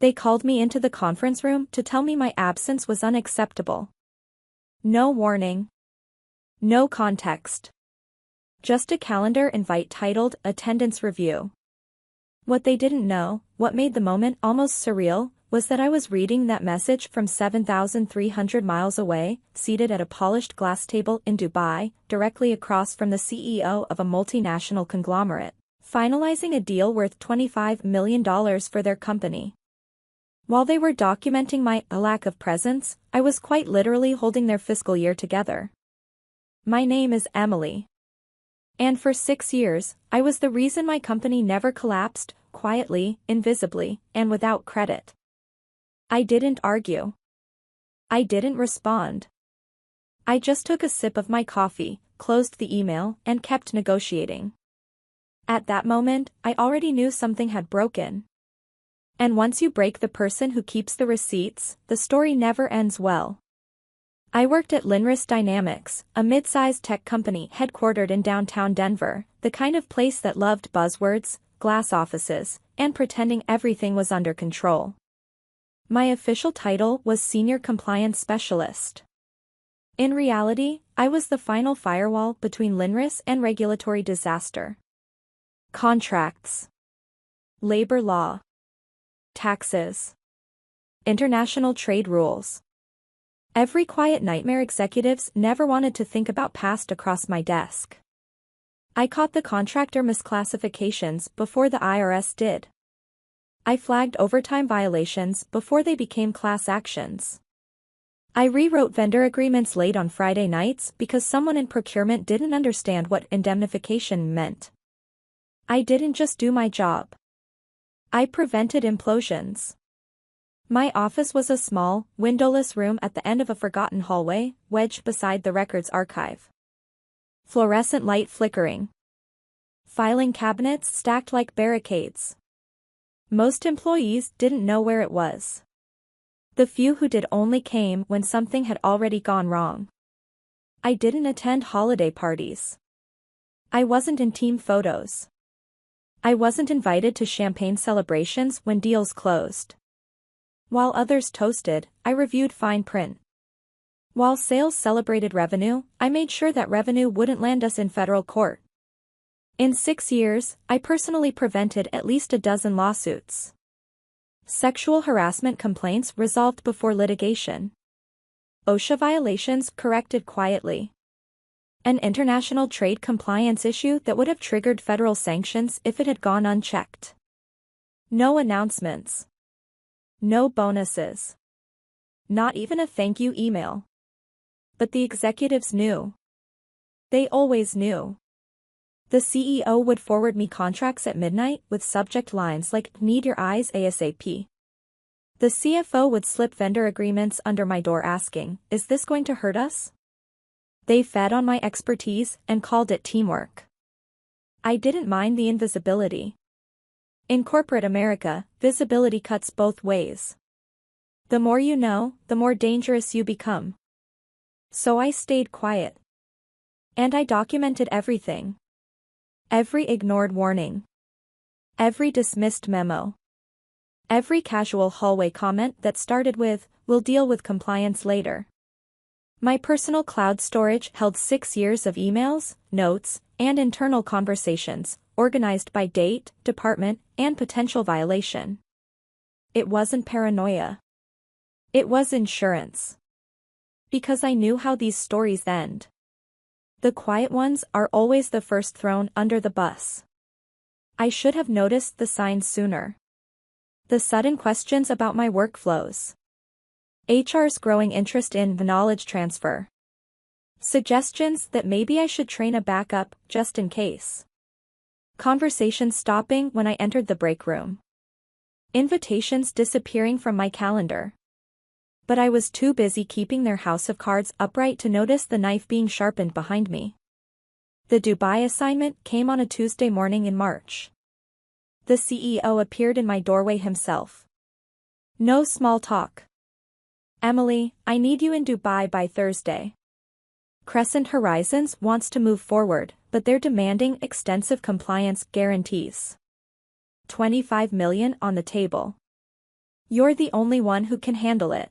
They called me into the conference room to tell me my absence was unacceptable. No warning. No context. Just a calendar invite titled Attendance Review. What they didn't know, what made the moment almost surreal, was that I was reading that message from 7,300 miles away, seated at a polished glass table in Dubai, directly across from the CEO of a multinational conglomerate, finalizing a deal worth $25 million for their company. While they were documenting my lack of presence, I was quite literally holding their fiscal year together. My name is Emily. And for 6 years, I was the reason my company never collapsed, quietly, invisibly, and without credit. I didn't argue. I didn't respond. I just took a sip of my coffee, closed the email, and kept negotiating. At that moment, I already knew something had broken. And once you break the person who keeps the receipts, the story never ends well. I worked at Linris Dynamics, a mid-sized tech company headquartered in downtown Denver, the kind of place that loved buzzwords, glass offices, and pretending everything was under control. My official title was Senior Compliance Specialist. In reality, I was the final firewall between Linris and regulatory disaster. Contracts. Labor law. Taxes. International trade rules. Every quiet nightmare executives never wanted to think about passed across my desk. I caught the contractor misclassifications before the IRS did. I flagged overtime violations before they became class actions. I rewrote vendor agreements late on Friday nights because someone in procurement didn't understand what indemnification meant. I didn't just do my job. I prevented implosions. My office was a small, windowless room at the end of a forgotten hallway, wedged beside the records archive. Fluorescent light flickering. Filing cabinets stacked like barricades. Most employees didn't know where it was. The few who did only came when something had already gone wrong. I didn't attend holiday parties. I wasn't in team photos. I wasn't invited to champagne celebrations when deals closed. While others toasted, I reviewed fine print. While sales celebrated revenue, I made sure that revenue wouldn't land us in federal court. In 6 years, I personally prevented at least a dozen lawsuits. Sexual harassment complaints resolved before litigation. OSHA violations corrected quietly. An international trade compliance issue that would have triggered federal sanctions if it had gone unchecked. No announcements. No bonuses. Not even a thank you email. But the executives knew. They always knew. The CEO would forward me contracts at midnight with subject lines like, "Need your eyes ASAP." The CFO would slip vendor agreements under my door asking, "Is this going to hurt us?" They fed on my expertise and called it teamwork. I didn't mind the invisibility. In corporate America, visibility cuts both ways. The more you know, the more dangerous you become. So I stayed quiet. And I documented everything. Every ignored warning. Every dismissed memo. Every casual hallway comment that started with, "We'll deal with compliance later." My personal cloud storage held 6 years of emails, notes, and internal conversations, organized by date, department, and potential violation. It wasn't paranoia. It was insurance. Because I knew how these stories end. The quiet ones are always the first thrown under the bus. I should have noticed the signs sooner. The sudden questions about my workflows. HR's growing interest in the knowledge transfer. Suggestions that maybe I should train a backup, just in case. Conversations stopping when I entered the break room. Invitations disappearing from my calendar. But I was too busy keeping their house of cards upright to notice the knife being sharpened behind me. The Dubai assignment came on a Tuesday morning in March. The CEO appeared in my doorway himself. No small talk. "Emily, I need you in Dubai by Thursday. Crescent Horizons wants to move forward, but they're demanding extensive compliance guarantees. $25 million on the table. You're the only one who can handle it.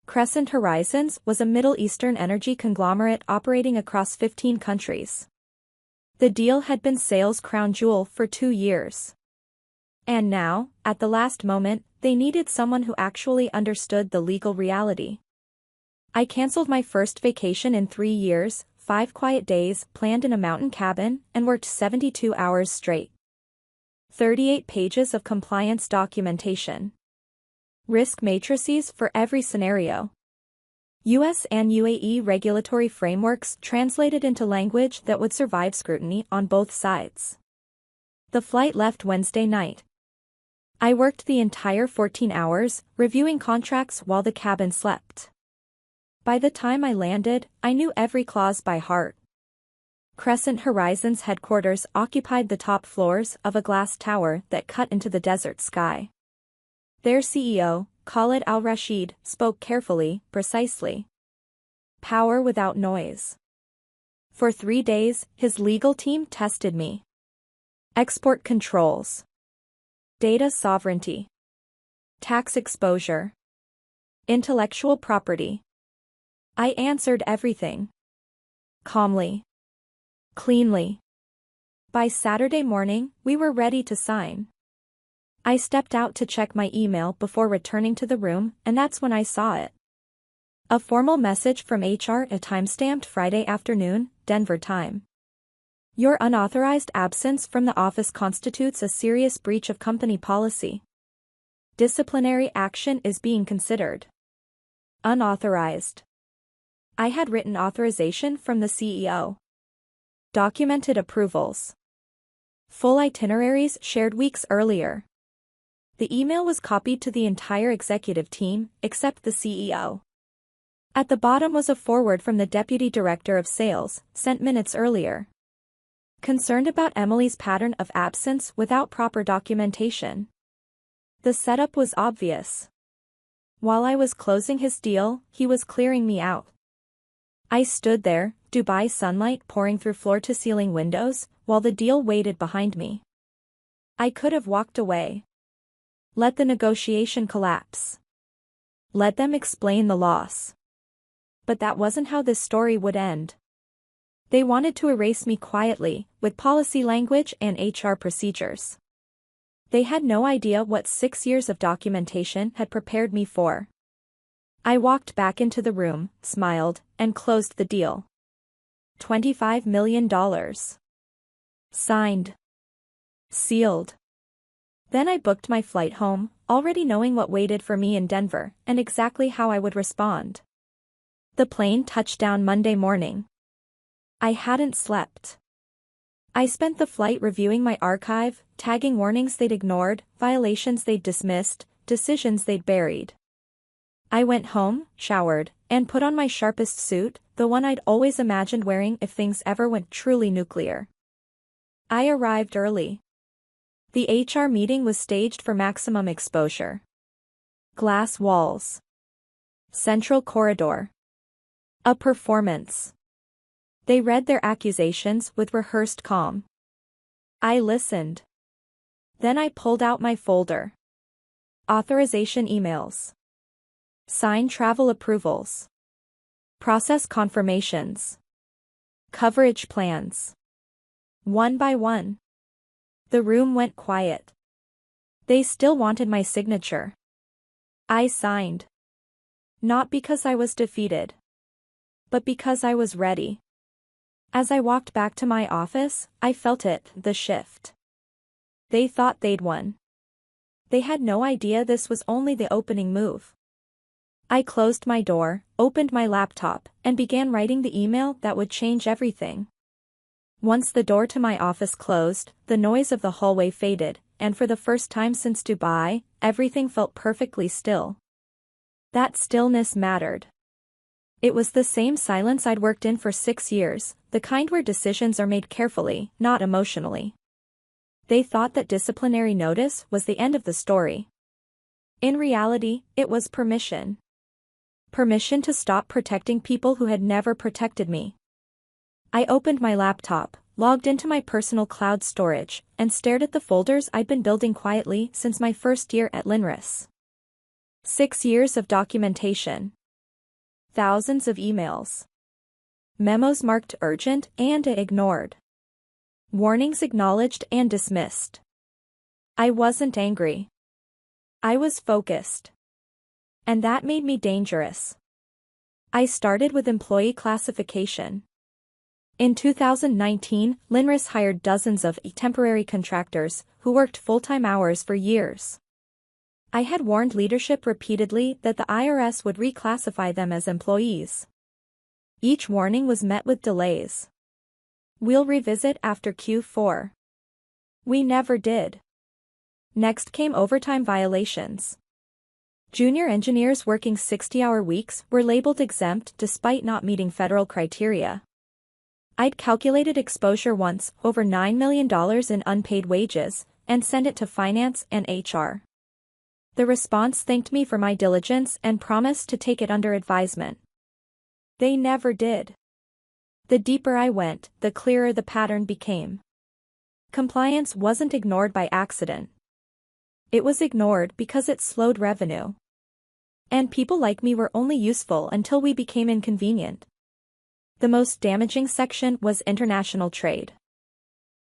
Crescent Horizons was a Middle Eastern energy conglomerate operating across 15 countries. The deal had been sales crown jewel for 2 years. And now, at the last moment, they needed someone who actually understood the legal reality. I canceled my first vacation in 3 years, 5 quiet days planned in a mountain cabin, and worked 72 hours straight. 38 pages of compliance documentation. Risk matrices for every scenario. US and UAE regulatory frameworks translated into language that would survive scrutiny on both sides. The flight left Wednesday night. I worked the entire 14 hours, reviewing contracts while the cabin slept. By the time I landed, I knew every clause by heart. Crescent Horizons headquarters occupied the top floors of a glass tower that cut into the desert sky. Their CEO, Khalid Al-Rashid, spoke carefully, precisely. Power without noise. For 3 days, his legal team tested me. Export controls. Data sovereignty. Tax exposure. Intellectual property. I answered everything. Calmly. Cleanly. By Saturday morning, we were ready to sign. I stepped out to check my email before returning to the room, and that's when I saw it. A formal message from HR, a timestamped Friday afternoon, Denver time. Your unauthorized absence from the office constitutes a serious breach of company policy. Disciplinary action is being considered. Unauthorized. I had written authorization from the CEO. Documented approvals. Full itineraries shared weeks earlier. The email was copied to the entire executive team, except the CEO. At the bottom was a forward from the deputy director of sales, sent minutes earlier. Concerned about Emily's pattern of absence without proper documentation. The setup was obvious. While I was closing his deal, he was clearing me out. I stood there, Dubai sunlight pouring through floor-to-ceiling windows, while the deal waited behind me. I could have walked away. Let the negotiation collapse. Let them explain the loss. But that wasn't how this story would end. They wanted to erase me quietly, with policy language and HR procedures. They had no idea what 6 years of documentation had prepared me for. I walked back into the room, smiled, and closed the deal. $25 million. Signed. Sealed. Then I booked my flight home, already knowing what waited for me in Denver, and exactly how I would respond. The plane touched down Monday morning. I hadn't slept. I spent the flight reviewing my archive, tagging warnings they'd ignored, violations they'd dismissed, decisions they'd buried. I went home, showered, and put on my sharpest suit, the one I'd always imagined wearing if things ever went truly nuclear. I arrived early. The HR meeting was staged for maximum exposure. Glass walls. Central corridor. A performance. They read their accusations with rehearsed calm. I listened. Then I pulled out my folder. Authorization emails. Sign travel approvals. Process confirmations. Coverage plans. One by one. The room went quiet. They still wanted my signature. I signed. Not because I was defeated. But because I was ready. As I walked back to my office, I felt it, the shift. They thought they'd won. They had no idea this was only the opening move. I closed my door, opened my laptop, and began writing the email that would change everything. Once the door to my office closed, the noise of the hallway faded, and for the first time since Dubai, everything felt perfectly still. That stillness mattered. It was the same silence I'd worked in for 6 years, the kind where decisions are made carefully, not emotionally. They thought that disciplinary notice was the end of the story. In reality, it was permission. Permission to stop protecting people who had never protected me. I opened my laptop, logged into my personal cloud storage, and stared at the folders I'd been building quietly since my first year at Linris. 6 years of documentation. Thousands of emails. Memos marked urgent and ignored. Warnings acknowledged and dismissed. I wasn't angry. I was focused. And that made me dangerous. I started with employee classification. In 2019, Linris hired dozens of temporary contractors who worked full-time hours for years. I had warned leadership repeatedly that the IRS would reclassify them as employees. Each warning was met with delays. We'll revisit after Q4. We never did. Next came overtime violations. Junior engineers working 60-hour weeks were labeled exempt despite not meeting federal criteria. I'd calculated exposure once, over $9 million in unpaid wages, and sent it to finance and HR. The response thanked me for my diligence and promised to take it under advisement. They never did. The deeper I went, the clearer the pattern became. Compliance wasn't ignored by accident. It was ignored because it slowed revenue. And people like me were only useful until we became inconvenient. The most damaging section was international trade.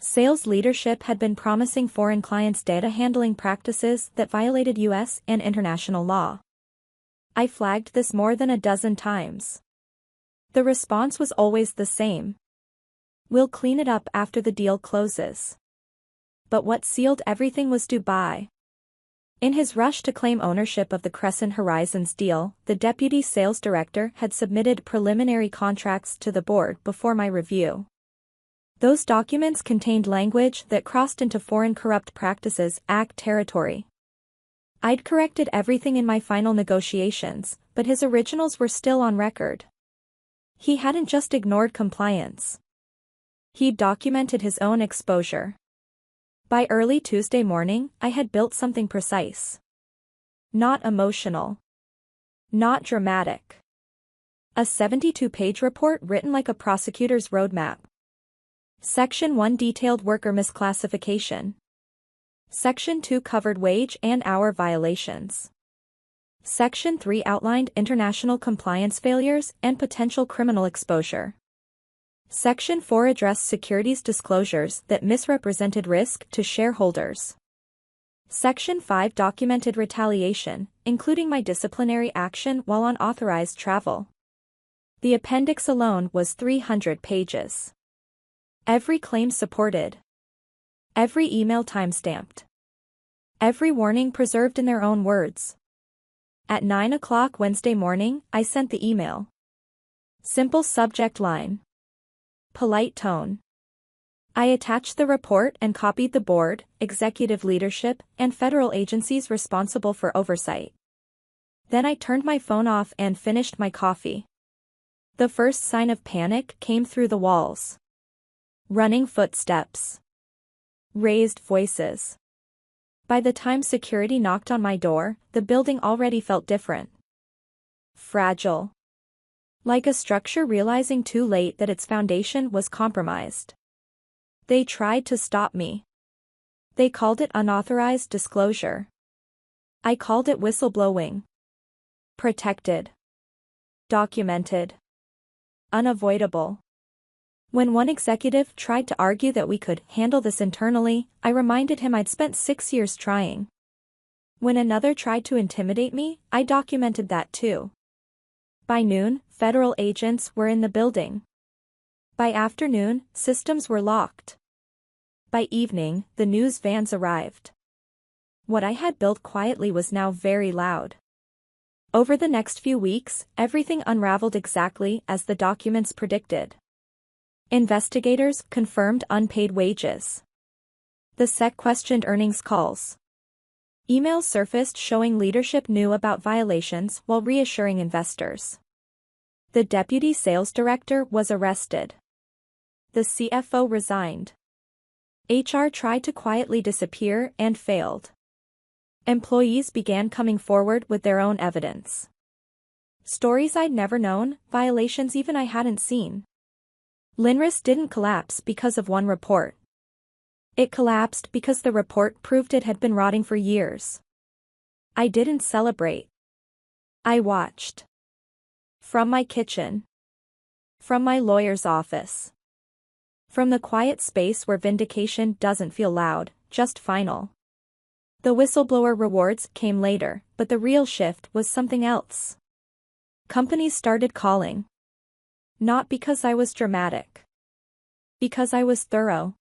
Sales leadership had been promising foreign clients data handling practices that violated U.S. and international law. I flagged this more than a dozen times. The response was always the same. We'll clean it up after the deal closes. But what sealed everything was Dubai. In his rush to claim ownership of the Crescent Horizons deal, the deputy sales director had submitted preliminary contracts to the board before my review. Those documents contained language that crossed into Foreign Corrupt Practices Act territory. I'd corrected everything in my final negotiations, but his originals were still on record. He hadn't just ignored compliance. He'd documented his own exposure. By early Tuesday morning, I had built something precise. Not emotional. Not dramatic. A 72-page report written like a prosecutor's roadmap. Section 1 detailed worker misclassification. Section 2 covered wage and hour violations. Section 3 outlined international compliance failures and potential criminal exposure. Section 4 addressed securities disclosures that misrepresented risk to shareholders. Section 5 documented retaliation, including my disciplinary action while on authorized travel. The appendix alone was 300 pages. Every claim supported. Every email timestamped. Every warning preserved in their own words. At 9 o'clock Wednesday morning, I sent the email. Simple subject line. Polite tone. I attached the report and copied the board, executive leadership, and federal agencies responsible for oversight. Then I turned my phone off and finished my coffee. The first sign of panic came through the walls. Running footsteps. Raised voices. By the time security knocked on my door, the building already felt different. Fragile. Like a structure realizing too late that its foundation was compromised. They tried to stop me. They called it unauthorized disclosure. I called it whistleblowing. Protected. Documented. Unavoidable. When one executive tried to argue that we could handle this internally, I reminded him I'd spent 6 years trying. When another tried to intimidate me, I documented that too. By noon, federal agents were in the building. By afternoon, systems were locked. By evening, the news vans arrived. What I had built quietly was now very loud. Over the next few weeks, everything unraveled exactly as the documents predicted. Investigators confirmed unpaid wages. The SEC questioned earnings calls. Emails surfaced showing leadership knew about violations while reassuring investors. The deputy sales director was arrested. The CFO resigned. HR tried to quietly disappear and failed. Employees began coming forward with their own evidence. Stories I'd never known, violations even I hadn't seen. Linris didn't collapse because of one report. It collapsed because the report proved it had been rotting for years. I didn't celebrate. I watched. From my kitchen. From my lawyer's office. From the quiet space where vindication doesn't feel loud, just final. The whistleblower rewards came later, but the real shift was something else. Companies started calling. Not because I was dramatic. Because I was thorough.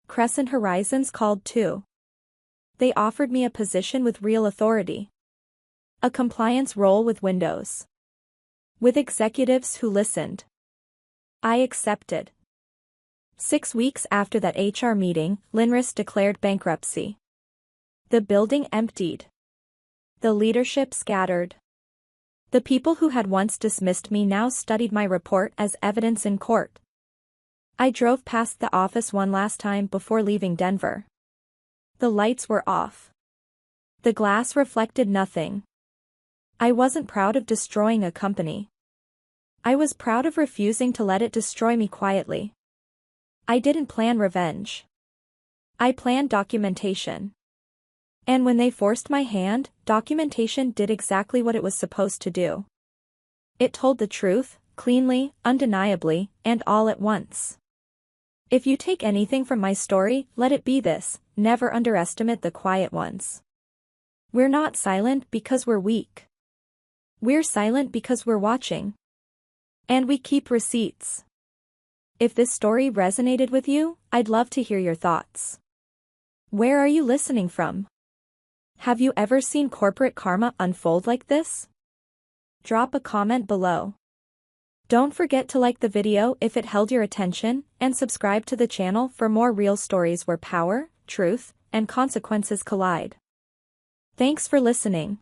Crescent Horizons called too. They offered me a position with real authority. A compliance role with Windows. With executives who listened. I accepted. 6 weeks after that HR meeting, Linris declared bankruptcy. The building emptied. The leadership scattered. The people who had once dismissed me now studied my report as evidence in court. I drove past the office one last time before leaving Denver. The lights were off. The glass reflected nothing. I wasn't proud of destroying a company. I was proud of refusing to let it destroy me quietly. I didn't plan revenge. I planned documentation. And when they forced my hand, documentation did exactly what it was supposed to do. It told the truth, cleanly, undeniably, and all at once. If you take anything from my story, let it be this: never underestimate the quiet ones. We're not silent because we're weak. We're silent because we're watching. And we keep receipts. If this story resonated with you, I'd love to hear your thoughts. Where are you listening from? Have you ever seen corporate karma unfold like this? Drop a comment below. Don't forget to like the video if it held your attention, and subscribe to the channel for more real stories where power, truth, and consequences collide. Thanks for listening.